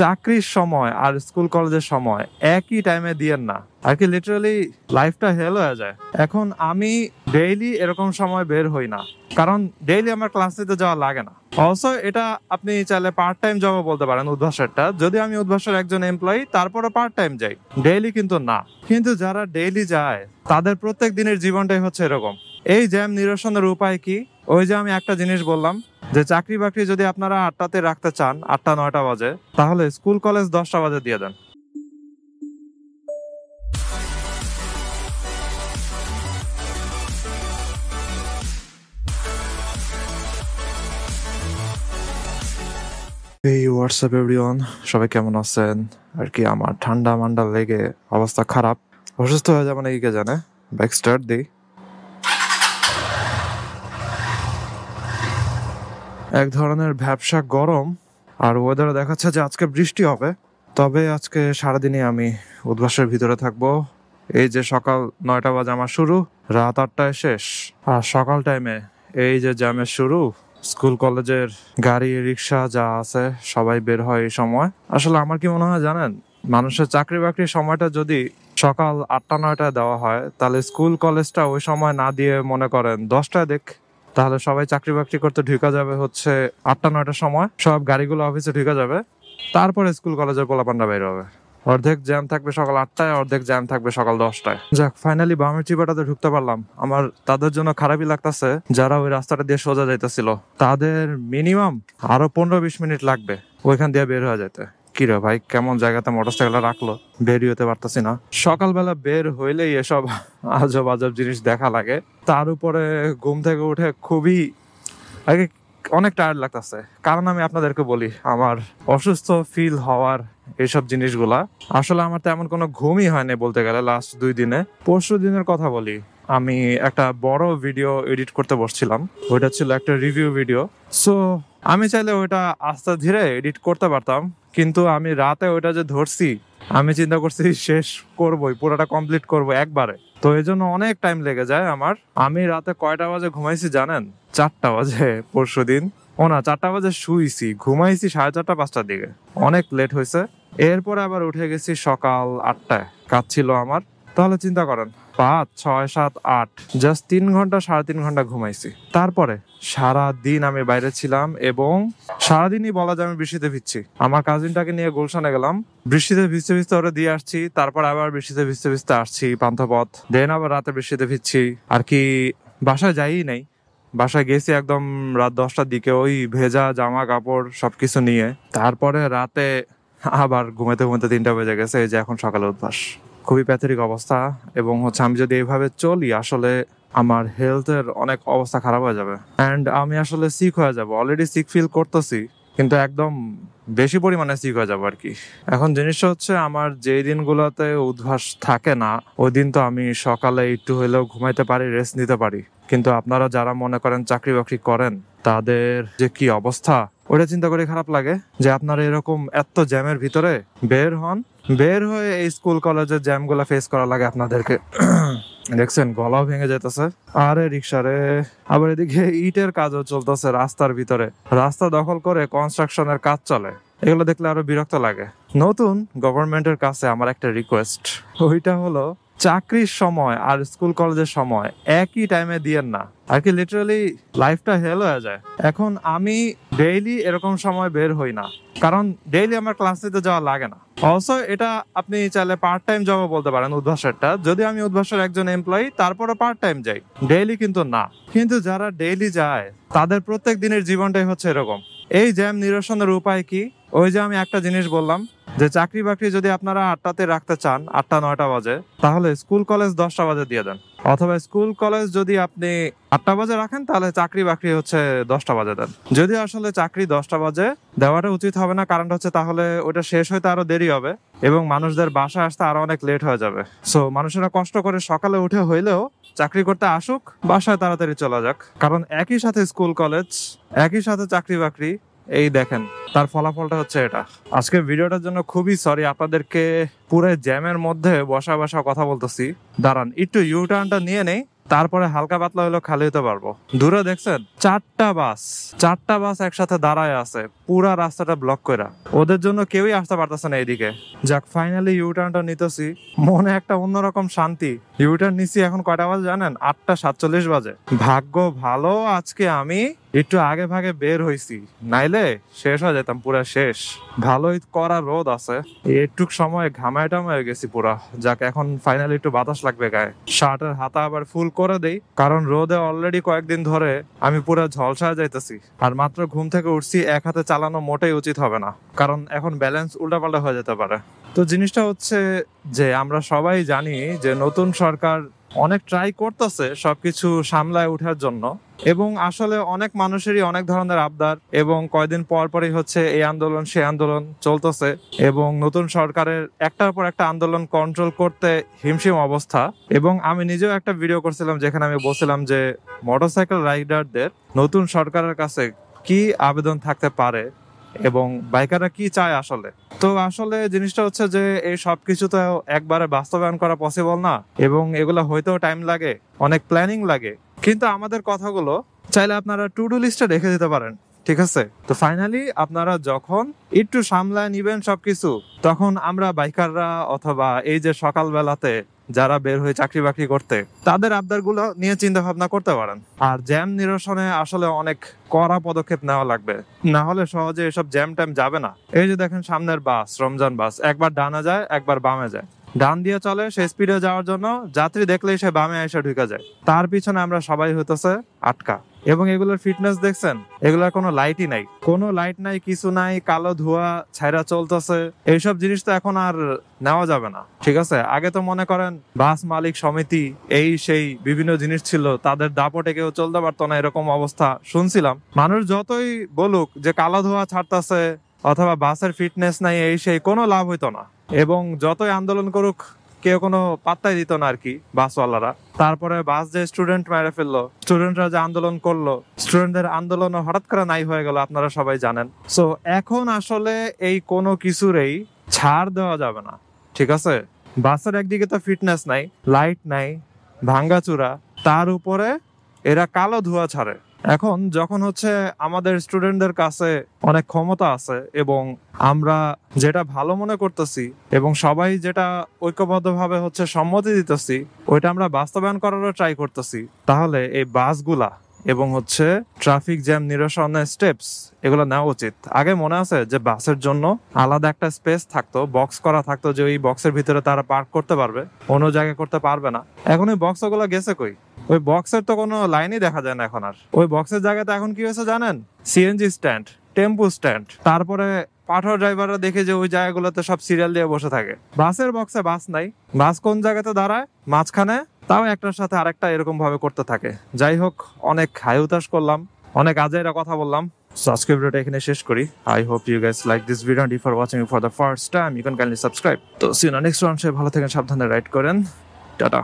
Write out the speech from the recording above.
চাকরির সময় আর স্কুল কলেজের সময় একই টাইমে দিয়েন না, আর কি লিটারালি লাইফটা হেল হয়ে যায়। এখন আমি ডেইলি এরকম সময় বের হই না, কারণ ডেইলি আমার ক্লাস নিতে যাওয়া লাগে না। অলসো এটা আপনি চাইলে পার্ট টাইম জবও বলতে পারেন উদ্ভাসেরটা। যদি আমি উদ্ভাসের একজন এমপ্লয়ি, তারপরে পার্ট টাইম যাই, ডেইলি কিন্তু না। কিন্তু যারা ডেইলি যায় তাদের প্রত্যেক দিনের জীবনটাই হচ্ছে এরকম। এই জ্যাম নিরসনের উপায় কি? ওই যে আমি একটা জিনিস বললাম যে চাকরি বাকরি যদি আপনারা 8টাতে রাখতে চান, 8টা 9টা বাজে, তাহলে স্কুল কলেজ 10টা বাজে দিয়ে দেন। এই হোয়াটসঅ্যাপ এভরিওয়ান, সবাই কেমন আছেন? আর কি আমার ঠান্ডা মান্ডা লেগে অবস্থা খারাপ, অসুস্থ হয়ে যাবে নাকি কে জানে। বাইক স্টার্ট দিই। এক ধরনের ভ্যাপসা গরম, আর ওয়েদারে দেখাচ্ছে যে আজকে বৃষ্টি হবে। তবে আজকে সারাদিনই আমি উদ্ভাসের ভিতরে থাকবো। এই যে সকাল 9টা বাজে আমার শুরু, রাত 8টায় শেষ। আর সকাল টাইমে এই যে জ্যামের শুরু, স্কুল কলেজের গাড়ি রিক্সা যা আছে সবাই বের হয় এই সময়। আসলে আমার কি মনে হয় জানেন, মানুষের চাকরি বাকরির সময়টা যদি সকাল 8টা 9টায় দেওয়া হয়, তাহলে স্কুল কলেজটা ওই সময় না দিয়ে মনে করেন 10টায় দেখ, তাহলে সবাই চাকরি বাকরি করতে ঢুকা যাবে হচ্ছে 8টা 9টার সময়। সব গাড়িগুলো অফিসে ঢুকা যাবে, তারপরে স্কুল কলেজের পোলাপান্ডা বের হবে। অর্ধেক জ্যাম থাকবে সকাল 8টায়, অর্ধেক জ্যাম থাকবে সকাল 10টায়। যাক, ফাইনালি বামের চিপাটাতে ঢুকতে পারলাম। আমার তাদের জন্য খারাপই লাগতেছে যারা ওই রাস্তাটা দিয়ে সোজা যাইতেছিল। তাদের মিনিমাম আরো 15-20 মিনিট লাগবে ওইখান দিয়ে বের হয়ে যেতে। কিরে ভাই, কেমন জায়গাতে মোটরসাইকেল রাখলো, বেরিয়ে হতে পারতেছি না। সকালবেলা বের হইলেই এসব আজব আজব জিনিস দেখা লাগে। তার উপরে ঘুম থেকে উঠে খুবই আগে অনেক টায়ার্ড লাগতেছে। কারণ আমি আপনাদেরকে বলি, আমার অসুস্থ ফিল হওয়ার এইসব জিনিসগুলা আসলে আমার তেমন কোনো ঘুমই হয়নি বলতে গেলে লাস্ট 2 দিনে। পরশু দিনের কথা বলি, আমি একটা বড় ভিডিও এডিট করতে বসছিলাম। ওইটা ছিল একটা রিভিউ ভিডিও। সো আমি চাইলে ওইটা আস্তে ধীরে এডিট করতে পারতাম, কিন্তু আমি রাতে ওইটা যে ধরছি, আমি চিন্তা করছি শেষ করবোই, পুরোটা কমপ্লিট করবো একবারে। তো এই জন্য অনেক টাইম লেগে যায় আমার। আমি রাতে কয়টা বাজে ঘুমাইছি জানেন? 4টা বাজে পরশু দিন। ও না, 4টা বাজে শুইছি, ঘুমাইছি 4:30-5টার দিকে। অনেক লেট হয়েছে। এরপরে আবার উঠে গেছি সকাল 8টায়, কাজ ছিল আমার। তাহলে চিন্তা করেন, 5 6 7 8, জাস্ট 3 ঘন্টা 3.5 ঘন্টা ঘুমাইছি। তারপরে সারা দিন আমি বাইরে ছিলাম, এবং সারাদিনই বলা যায় আমি বৃষ্টিতে ভিজছি। আমার কাজিনটাকে নিয়ে গুলশানে গেলাম, বৃষ্টিতে ভিজতে ভিজতে ওরা দিয়ে আসছি, তারপর আবার বৃষ্টিতে ভিজতে ভিজতে আসছি পান্থপথ, দেন আবার রাতে বৃষ্টিতে ভিজছি। আর কি বাসায় যাই নাই, বাসায় গেছি একদম রাত 10টার দিকে, ওই ভেজা জামা কাপড় সবকিছু নিয়ে। তারপরে রাতে আবার ঘুমাতে ঘুমাতে 3টা বেজে গেছে। এই যে এখন সকালে উঠবাস, খুবই প্যাথেটিক অবস্থা। এবং হচ্ছে আমি যদি এইভাবে চলি, আসলে আমার হেলথের অনেক অবস্থা খারাপ হয়ে যাবে, অ্যান্ড আমি আসলে সিক হয়ে যাব। অলরেডি সিক ফিল করতেছি, কিন্তু একদম বেশি পরিমাণে সিক হয়ে যাবো আর কি। এখন জিনিসটা হচ্ছে, আমার যেই দিনগুলোতে উদ্ভাস থাকে না, ওই দিন তো আমি সকালে একটু হলেও ঘুমাইতে পারি, রেস্ট নিতে পারি। কিন্তু আপনারা যারা মনে করেন চাকরি বাকরি করেন, তাদের যে কি অবস্থা, ওটা চিন্তা করে খারাপ লাগে যে আপনারা এরকম এত জ্যামের ভিতরে বের হন, বের হয়ে এই স্কুল কলেজের জ্যাম গুলা ফেস করা লাগে আপনাদেরকে। দেখছেন গলাও ভেঙে যেতেছে। আরে রিক্সারে, আবার এদিকে ইটের কাজও চলতেছে রাস্তার ভিতরে, রাস্তা দখল করে কনস্ট্রাকশনের কাজ চলে। এগুলো দেখলে আরো বিরক্ত লাগে। নতুন গভর্নমেন্টের কাছে আমার একটা রিকোয়েস্ট, ওইটা হলো চাকরির সময় আর স্কুল কলেজের সময় একই টাইমে দিয়েন না, আর কি লিটারালি লাইফটা হেল হয়ে যায়। এখন আমি ডেইলি এরকম সময় বের হই না, কারণ ডেইলি আমার ক্লাস নিতে যাওয়া লাগে না। অলসো এটা আপনি চাইলে পার্ট টাইম জবও বলতে পারেন উদ্ভাসেরটা। যদি আমি উদ্ভাসের একজন এমপ্লয়ি, তারপরে পার্ট টাইম যাই, ডেইলি কিন্তু না। কিন্তু যারা ডেইলি যায় তাদের প্রত্যেক দিনের জীবনটাই হচ্ছে এরকম। এই জ্যাম নিরসনের উপায় কি? ওই যে আমি একটা জিনিস বললাম যে চাকরি বাকরি যদি আপনারা 8টাতে রাখতে চান, 8টা 9টা বাজে, তাহলে স্কুল কলেজ 10টা বাজে দিয়ে দেন। অথবা স্কুল কলেজ যদি আপনি 8টা বাজে রাখেন, তাহলে চাকরি বাকরি হচ্ছে 10টা বাজে দেন। যদি আসলে চাকরি 10টা বাজে দেওয়াটা উচিত হবে না, কারণটা হচ্ছে তাহলে ওটা শেষ হইতে আরো দেরি হবে, এবং মানুষদের বাসায় আসতে আরো অনেক লেট হয়ে যাবে। সো মানুষেরা কষ্ট করে সকালে উঠে হইলেও চাকরি করতে আসুক, বাসায় তাড়াতাড়ি চলে যাক। কারণ একই সাথে স্কুল কলেজ, একই সাথে চাকরি বাকরি, এই দেখেন তার ফলাফলটা হচ্ছে এটা। আজকে ভিডিওটার জন্য খুবই সরি, আপনাদেরকে পুরো জ্যামের মধ্যে বসা বসা কথা বলতেছি। দাঁড়ান একটু ইউ টার্নটা নিয়ে নেই, তারপরে হালকা পাতলা হলো খালি হতে পারবো। দূরে দেখছেন চারটা বাস একসাথে দাঁড়ায় আছে পুরা রাস্তাটা ব্লক করে। ওদের জন্য কেউই আসতে পারতেছে না এদিকে। যাক, ফাইনালি ইউটার্নটা নিতেছি, মনে একটা অন্যরকম শান্তি। ইউটার্ন নিছি এখন কয়টা বাজে জানেন? 8:47 বাজে। ভাগ্য ভালো আজকে আমি একটু আগে ভাগে বের হইছি, নাইলে শেষ হয়ে যেতাম, পুরা শেষ। ভালোই করা রোদ আছে, একটুক সময় ঘামায় টামায় গেছি পুরা। যাক, এখন ফাইনালি একটু বাতাস লাগবে গায়ে। শার্টের হাতা আবার ফুল করে দেই, কারণ রোদে অলরেডি কয়েকদিন ধরে আমি পুরা ঝলসায় যাইতেছি। আর মাত্র ঘুম থেকে উঠছি, এক হাতে চালানো মোটেই উচিত হবে না, কারণ এখন ব্যালেন্স উল্টাপাল্টা হয়ে যেতে পারে। তো জিনিসটা হচ্ছে যে আমরা সবাই জানি যে নতুন সরকার অনেক ট্রাই করতেছে সবকিছু সামলায় ওঠার জন্য, এবং আসলে অনেক মানুষেরই অনেক ধরনের আবদার, এবং কয়দিন পর পরই হচ্ছে এই আন্দোলন সে আন্দোলন চলতেছে, এবং নতুন সরকারের একটার পর একটা আন্দোলন কন্ট্রোল করতে হিমশিম অবস্থা। এবং আমি নিজেও একটা ভিডিও করছিলাম যেখানে আমি বলছিলাম যে মোটরসাইকেল রাইডারদের নতুন সরকারের কাছে কি আবেদন থাকতে পারে এবং বাইকাররা কি চায় আসলে। তো আসলে জিনিসটা হচ্ছে যে এই সবকিছু তো একবারে বাস্তবায়ন করা পসিবল না, এবং এগুলো হয়তেও টাইম লাগে, অনেক প্ল্যানিং লাগে। কিন্তু আমাদের কথাগুলো চাইলে আপনারা টু ডু লিস্টে রেখে দিতে পারেন, ঠিক আছে? তো ফাইনালি আপনারা যখন একটু সামলায় নিবেন সবকিছু, তখন আমরা বাইকাররা অথবা এই যে সকালবেলাতে যারা বের হয়ে চাকরি বাকরি করতে, তাদের আবদার গুলো নিয়ে চিন্তা ভাবনা করতে পারেন। আর জ্যাম নিরসনে আসলে অনেক কড়া পদক্ষেপ নেওয়া লাগবে, না হলে সহজে এসব জ্যাম ট্যাম যাবে না। এই যে দেখেন সামনের বাস, রমজান বাস, একবার ডানে যায় একবার বামে যায়। ডান দিয়ে চলে সে স্পিডে যাওয়ার জন্য, যাত্রী দেখলেই সে বামে এসে ঢুকে যায়। তার পিছনে আমরা সবাই হইতেছে আটকা। এবং এগুলোর ফিটনেস দেখছেন, এগুলোর কোনো লাইটই নাই, কোনো লাইট নাই, কিছু নাই, কালো ধোঁয়া ছাইরা চলতেছে। এইসব জিনিস তো এখন আর নেওয়া যাবে না, ঠিক আছে? আগে তো মনে করেন বাস মালিক সমিতি এই সেই বিভিন্ন জিনিস ছিল, তাদের দাপটে কেউ চলতে পারতো না, এরকম অবস্থা শুনছিলাম। মানুষ যতই বলুক যে কালো ধোঁয়া ছাড়তেছে অথবা বাসের ফিটনেস নাই এই সেই, কোনো লাভ হইতো না। এবং যতই আন্দোলন করুক কেউ কোনো পাত্তাই দিত না আর কি, বাসওয়ালারা। তারপরে বাস যে স্টুডেন্ট মেরে ফেললো, স্টুডেন্টরা যে আন্দোলন করলো, স্টুডেন্টদের আন্দোলন হঠাৎ করে নাই হয়ে গেল, আপনারা সবাই জানেন। সো এখন আসলে এই কোনো কিছুরই ছাড় দেওয়া যাবে না, ঠিক আছে? বাসের একদিকে তো ফিটনেস নাই, লাইট নাই, ভাঙ্গাচুরা, তার উপরে এরা কালো ধোঁয়া ছাড়ে। এখন যখন হচ্ছে আমাদের স্টুডেন্টদের কাছে অনেক ক্ষমতা আছে এবং আমরা যেটা ভালো মনে করতেছি এবং সবাই যেটা ঐক্যবদ্ধভাবে হচ্ছে সম্মতি দিতেছি, ওইটা আমরা বাস্তবায়ন করারও ট্রাই করতেছি, তাহলে এই বাসগুলা এবং হচ্ছে ট্রাফিক জ্যাম নিরসনের স্টেপস এগুলো নেওয়া উচিত। আগে মনে আছে যে বাসের জন্য আলাদা একটা স্পেস থাকতো, বক্স করা থাকতো, যে ওই বক্সের ভিতরে তারা পার্ক করতে পারবে, অন্য জায়গায় করতে পারবে না। এখন ওই বক্স গুলো গেছে কই? ওই বক্সের তো কোনো লাইনই দেখা যায় না এখন আর। ওই বক্সের জায়গাতে এখন কি হয়েছে জানেন? সিএনজি স্ট্যান্ড, টেম্পু স্ট্যান্ড, তারপরে পাঠর ড্রাইভাররা দেখে যে ওই জায়গাগুলোতে সব সিরিয়াল দিয়ে বসে থাকে। বাসের বক্সে বাস নাই, বাস কোন জায়গাতে দাঁড়ায়? মাঝখানে, তাও একটার সাথে আরেকটা এরকম ভাবে করতে থাকে। যাই হোক, অনেক হাই উতাস করলাম, অনেক আজাইরা কথা বললাম। So আজকের ভিডিওটা এখানে শেষ করি। I hope you guys like this video, and if you are watching it for the first time, you can kindly subscribe. তো see you in the next one. সে ভালো থাকেন, সাবধানে রাইড করেন, টাটা।